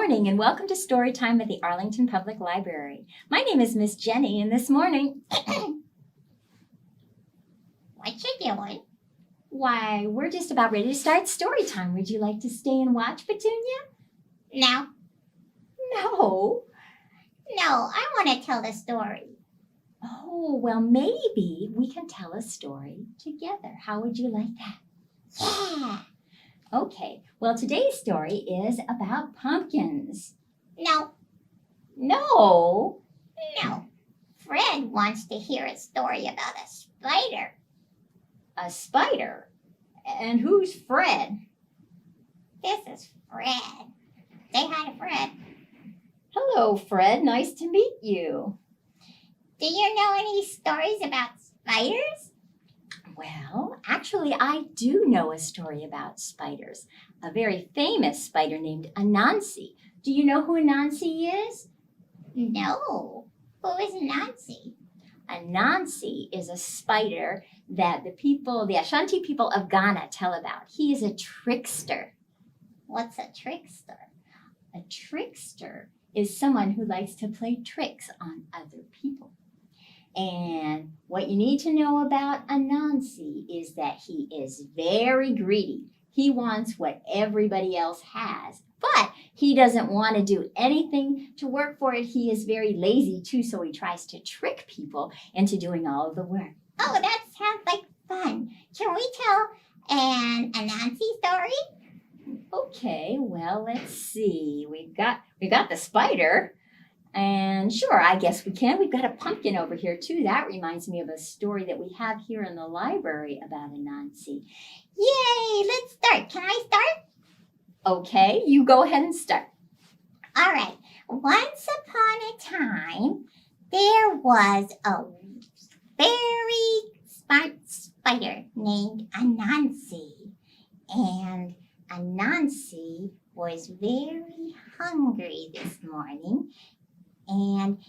morning and welcome to Storytime at the Arlington Public Library. My name is Miss Jenny and this morning... What you doing? Why, we're just about ready to start Storytime. Would you like to stay and watch, Petunia? No. No. No, I want to tell the story. Oh, well, maybe we can tell a story together. How would you like that? Yeah. Okay, well, today's story is about pumpkins. No. No. No. Fred wants to hear a story about a spider. A spider? And who's Fred? This is Fred. Say hi to Fred. Hello, Fred. Nice to meet you. Do you know any stories about spiders? Well, actually, I do know a story about spiders. A very famous spider named Anansi. Do you know who Anansi is? No. Who is Nancy? Anansi is a spider that the Ashanti people of Ghana tell about. He is a trickster. What's a trickster? A trickster is someone who likes to play tricks on other people. And what you need to know about Anansi is that he is very greedy. He wants what everybody else has, but he doesn't want to do anything to work for it. He is very lazy too, so he tries to trick people into doing all of the work. Oh, that sounds like fun. Can we tell an Anansi story? Okay, well, let's see. We've got the spider. And sure, I guess we can. We've got a pumpkin over here, too. That reminds me of a story that we have here in the library about Anansi. Yay, let's start. Can I start? Okay, you go ahead and start. All right. Once upon a time, there was a very smart spider named Anansi. And Anansi was very hungry this morning. And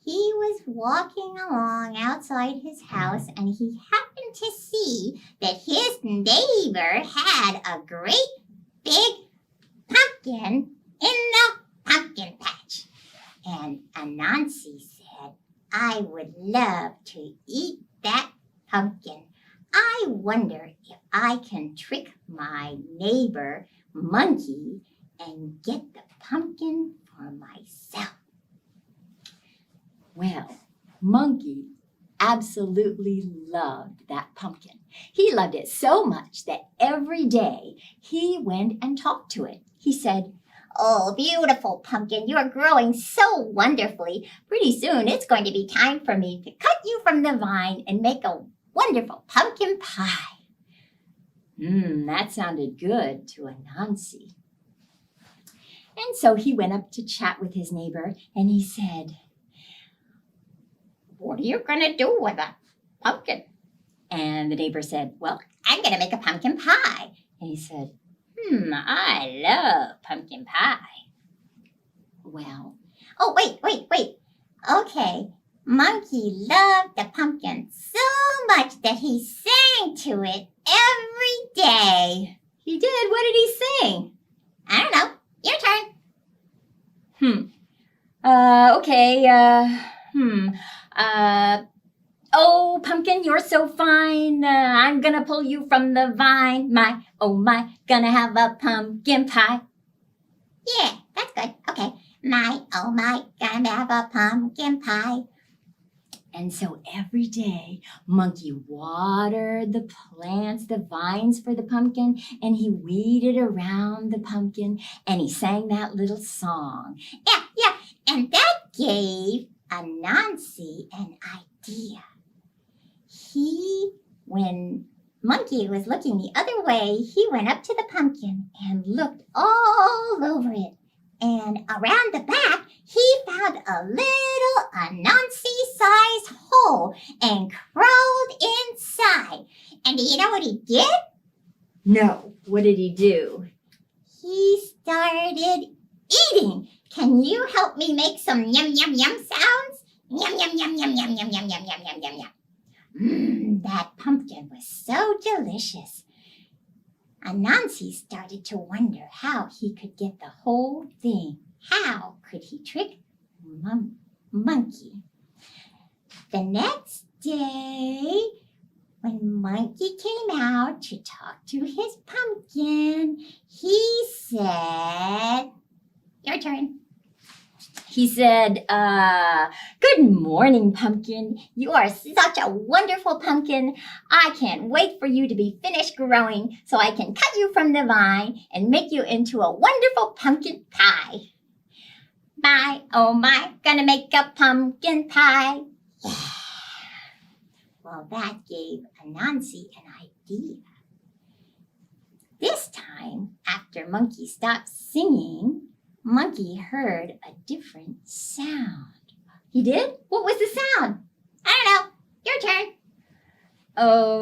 he was walking along outside his house and he happened to see that his neighbor had a great big pumpkin in the pumpkin patch. And Anansi said, I would love to eat that pumpkin. I wonder if I can trick my neighbor, Monkey, and get the pumpkin for myself. Well, Monkey absolutely loved that pumpkin. He loved it so much that every day he went and talked to it. He said, Oh, beautiful pumpkin, you are growing so wonderfully. Pretty soon it's going to be time for me to cut you from the vine and make a wonderful pumpkin pie. That sounded good to Anansi. And so he went up to chat with his neighbor and he said, What are you going to do with a pumpkin? And the neighbor said, Well, I'm going to make a pumpkin pie. And he said, I love pumpkin pie. Well, oh, wait. Okay, Monkey loved the pumpkin so much that he sang to it every day. He did? What did he sing? I don't know. Your turn. Oh, pumpkin, you're so fine. I'm gonna pull you from the vine. My, oh my, gonna have a pumpkin pie. Yeah, that's good. Okay. My, oh my, gonna have a pumpkin pie. And so every day, Monkey watered the plants, the vines for the pumpkin, and he weeded around the pumpkin, and he sang that little song. Yeah, and that gave Anansi an idea. When Monkey was looking the other way, he went up to the pumpkin and looked all over it. And around the back, he found a little Anansi-sized hole and crawled inside. And do you know what he did? No. What did he do? He started eating. Can you help me make some yum, yum, yum sounds? Yum, yum, yum, yum, yum, yum, yum, yum, yum, yum, yum, yum. That pumpkin was so delicious. Anansi started to wonder how he could get the whole thing how could he trick Monkey? The next day, when Monkey came out to talk to his pumpkin, he said, "Your turn." He said, "Good morning, pumpkin. You are such a wonderful pumpkin. I can't wait for you to be finished growing so I can cut you from the vine and make you into a wonderful pumpkin pie." "My, oh my, gonna make a pumpkin pie." Well, that gave Anansi an idea. This time, after Monkey stopped singing, Monkey heard a different sound. He did? What was the sound? "I don't know. Your turn." Oh,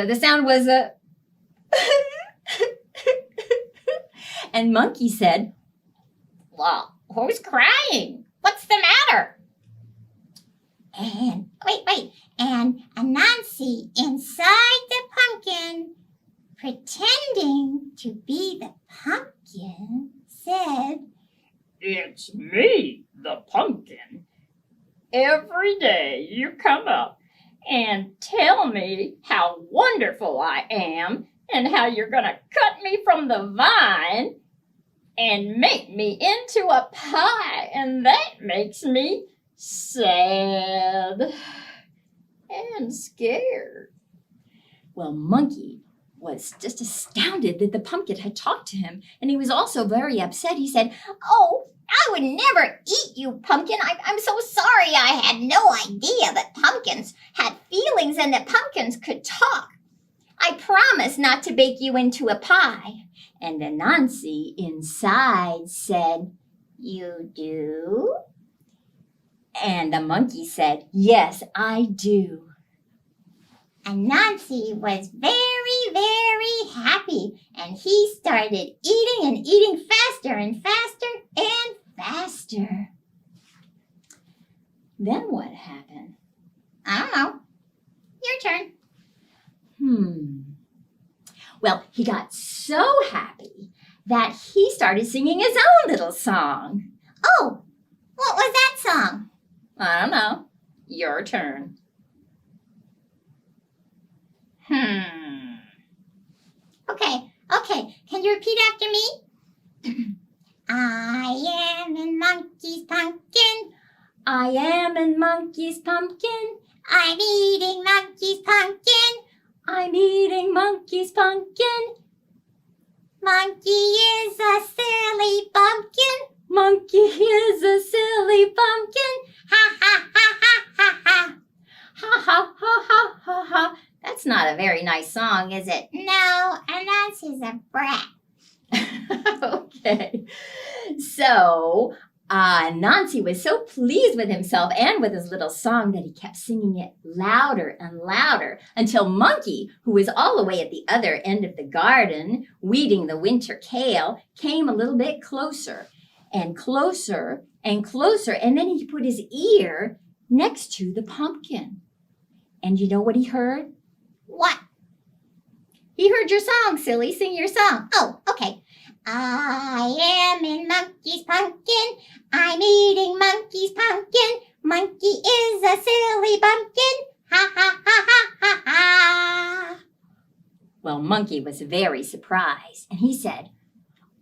the sound was a... And Monkey said, "Well, who's crying? What's the matter?" And and Anansi inside the pumpkin, pretending to be the pumpkin, said, "It's me, the pumpkin. Every day you come up and tell me how wonderful I am and how you're going to cut me from the vine and make me into a pie, and that makes me sad and scared." Well, Monkey was just astounded that the pumpkin had talked to him, and he was also very upset. He said, "Oh, I would never eat you, pumpkin. I'm so sorry. I had no idea that pumpkins had feelings and that pumpkins could talk. I promise not to bake you into a pie." And Anansi inside said, "You do?" and the monkey said, "Yes, I do." Anansi was very, very happy, and he started eating and eating faster and faster and faster. Then what happened? I don't know. Your turn. Well, he got so happy that he started singing his own little song. Oh, what was that song? I don't know. Your turn. Okay. Can you repeat after me? I am in Monkey's pumpkin. I am in Monkey's pumpkin. I'm eating Monkey's pumpkin. I'm eating Monkey's pumpkin. Monkey is a silly pumpkin. Monkey is a silly pumpkin. Ha ha ha ha ha ha. Ha ha ha ha ha ha. That's not a very nice song, is it? No, Anansi's a brat. Okay. So, Anansi was so pleased with himself and with his little song that he kept singing it louder and louder until Monkey, who was all the way at the other end of the garden, weeding the winter kale, came a little bit closer and closer and closer. And then he put his ear next to the pumpkin. And you know what he heard? What? He heard your song, silly. Sing your song. Oh, okay. I am in Monkey's pumpkin. I'm eating Monkey's pumpkin. Monkey is a silly pumpkin. Ha ha ha ha ha ha. Well, Monkey was very surprised, and he said,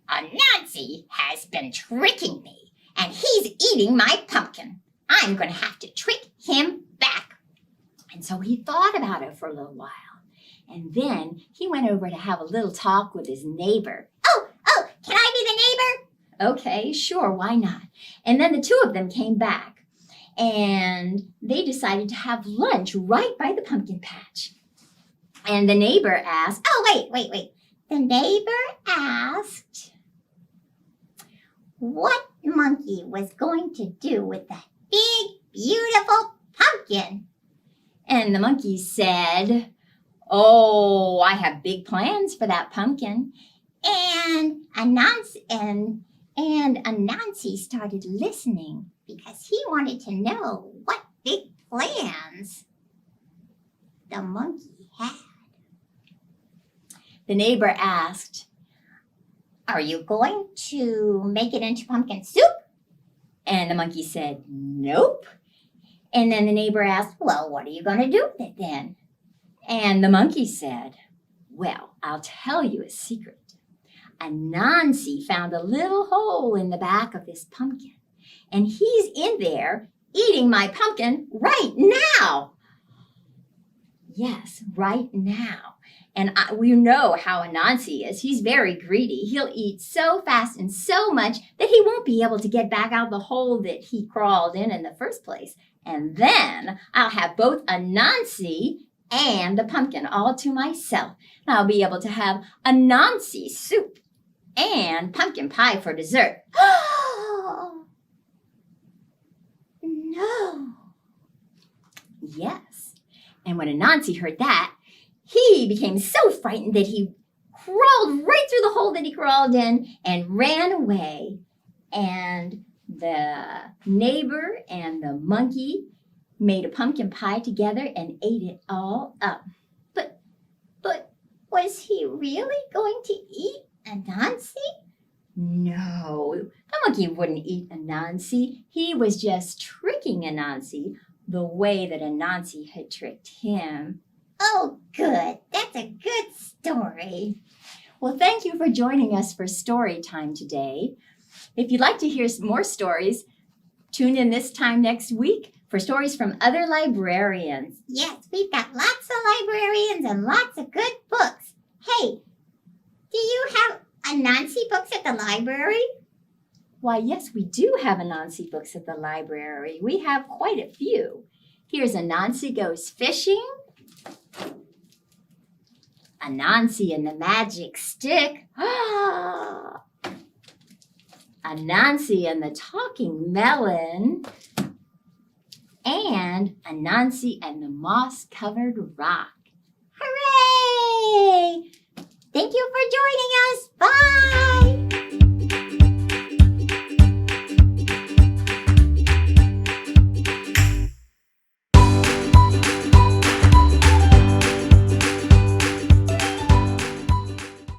Anansi has been tricking me, and he's eating my pumpkin. I'm going to have to trick him back. And so he thought about it for a little while. And then he went over to have a little talk with his neighbor. Oh, can I be the neighbor? Okay, sure, why not? And then the two of them came back and they decided to have lunch right by the pumpkin patch. And the neighbor asked, Oh, wait. The neighbor asked what Monkey was going to do with that big, beautiful pumpkin. And the monkey said, Oh, I have big plans for that pumpkin. And Anansi started listening because he wanted to know what big plans the monkey had. The neighbor asked, Are you going to make it into pumpkin soup? And the monkey said, nope. And then the neighbor asked, well, what are you going to do with it then? And the monkey said, well, I'll tell you a secret. Anansi found a little hole in the back of this pumpkin, and he's in there eating my pumpkin right now. Yes, right now. And we know how Anansi is. He's very greedy. He'll eat so fast and so much that he won't be able to get back out the hole that he crawled in the first place. And then I'll have both Anansi and the pumpkin all to myself. And I'll be able to have Anansi soup and pumpkin pie for dessert. Oh, no. Yes. And when Anansi heard that, he became so frightened that he crawled right through the hole that he crawled in and ran away. And the neighbor and the monkey made a pumpkin pie together and ate it all up. But was he really going to eat Anansi? No, the monkey wouldn't eat Anansi. He was just tricking Anansi the way that Anansi had tricked him. Oh, good. That's a good story. Well, thank you for joining us for story time today. If you'd like to hear more stories, tune in this time next week for stories from other librarians. Yes, we've got lots of librarians and lots of good books. Hey, do you have Anansi books at the library? Why, yes, we do have Anansi books at the library. We have quite a few. Here's Anansi Goes Fishing, Anansi and the Magic Stick, Anansi and the Talking Melon, and Anansi and the Moss-Covered Rock. Hooray! Thank you for joining us. Bye!